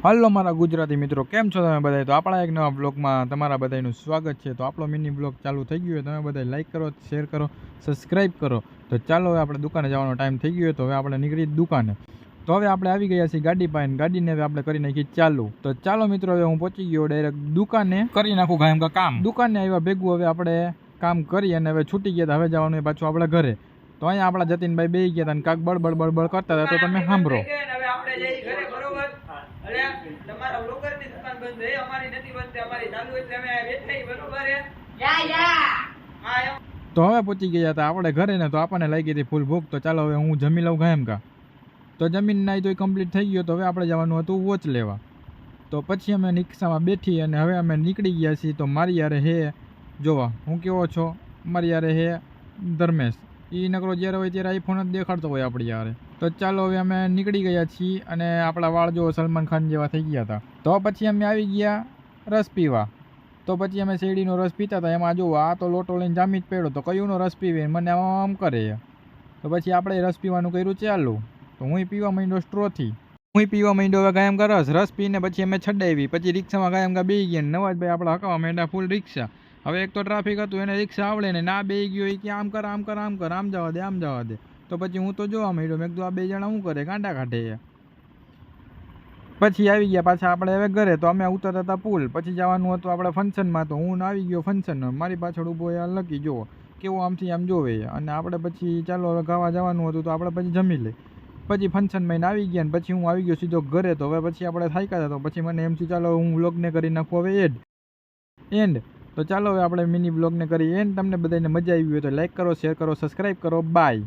હાલો મારા ગુજરાતી મિત્રો, કેમ છો તમે બધા? તો આપણા એક નવા બ્લોગમાં તમારા બધાનું સ્વાગત છે. તો આપણો મિની બ્લોગ ચાલુ થઈ ગયો હોય, તમે બધા લાઈક કરો, શેર કરો, સબસ્ક્રાઈબ કરો. તો ચાલો હવે આપણે દુકાને જવાનો ટાઈમ થઈ ગયો, તો હવે આપણે નીકળી દુકાને. તો હવે આપણે આવી ગયા છીએ ગાડી પાસે, ગાડીને હવે આપણે કરી નાખી ચાલુ. તો ચાલો મિત્રો, હવે હું પહોંચી ગયો ડાયરેક્ટ દુકાને, કરી નાખું કામ કામ. દુકાને આવ્યા ભેગું હવે આપણે કામ કરી અને હવે છૂટી ગયા. હવે જવાનું પાછું આપણે ઘરે. તો અહીંયા આપણા જતીનભાઈ બેસી ગયા હતા અને કાંક બળબડ કરતા હતા, તો તમે સાંભળો. તમારા બ્લોગર ની દુકાન બંધ છે, અમારી નથી બંધ, અમારી ચાલુ એટલે અમે બેઠા બરોબર છે. તો હવે પહોંચી ગયા હતા આપણે ઘરે ને, તો આપણને લાગી હતી ફૂલ ભૂખ. તો ચાલો હવે હું જમી લઉં કાયમ કા. તો જમીન નાઈ તો કમ્પ્લીટ થઈ ગયો. તો હવે આપણે જવાનું હતું વોચ લેવા. તો પછી અમે રિક્ષામાં બેઠી અને હવે અમે નીકળી ગયા છીએ. તો મારી યારે હે જોવા હું કેવો છો, મારી યારે હે ધર્મેશ. એ નકરો જ્યારે હોય ત્યારે આઈફોન જ દેખાડતો હોય આપણી યારે. તો ચાલો હવે અમે નીકળી ગયા છીએ અને આપણા વાળ જો સલમાન ખાન જેવા થઈ ગયા હતા. તો પછી અમે આવી ગયા રસ પીવા. તો પછી અમે શેરડીનો રસ પીતા હતા. એમાં જો આ તો લોટો લઈને જામી જ પડ્યો. તો કયુંનો રસ પીવે મને આમ કરે. તો પછી આપણે રસ પીવાનું કર્યું ચાલુ. તો હું પીવા માંડ્યો સ્ટ્રોથી. હું પીવા માંડ્યો હવે કાયમ કા રસ પીને પછી અમે છડાવી. પછી રિક્ષામાં કાયમ કા બેસી ગયા. નવાજભાઈ આપણા હકાવા માંડ્યા ફૂલ રિક્ષા. હવે એક તો ટ્રાફિક હતું, એને રિક્ષા આવડે ને ના બેસી ગયો કે આમ કર આમ કર આમ કર, આમ જવા દે આમ જવા દે. તો પછી હું તો જોવા માંડ્યો, મેં કીધું આ બે જણા શું કરે, કાંટા કાઢે. પછી આવી ગયા પાછા આપણે હવે ઘરે. તો અમે ઉતરતા હતા પુલ. પછી જવાનું હતું આપણે ફંક્શનમાં. તો હું આવી ગયો ફંક્શનમાં. મારી પાછળ ઊભો યાર લકી જુઓ કેવો આમથી આમ જોવે. અને આપણે પછી ચાલો હવે ગાવા જવાનું હતું, તો આપણે પછી જમી લઈ. પછી ફંક્શનમાં આવી ગયા ને પછી હું આવી ગયો સીધો ઘરે. તો હવે પછી આપણે થાક્યા હતા. તો પછી મને એમ થયું ચાલો હું વ્લોગને કરી નાખું હવે એન્ડ. તો ચાલો હવે આપણે મિની વ્લોગને કરી એન્ડ. તમને બધાને મજા આવી હોય તો લાઈક કરો, શેર કરો, સબસ્ક્રાઈબ કરો. બાય.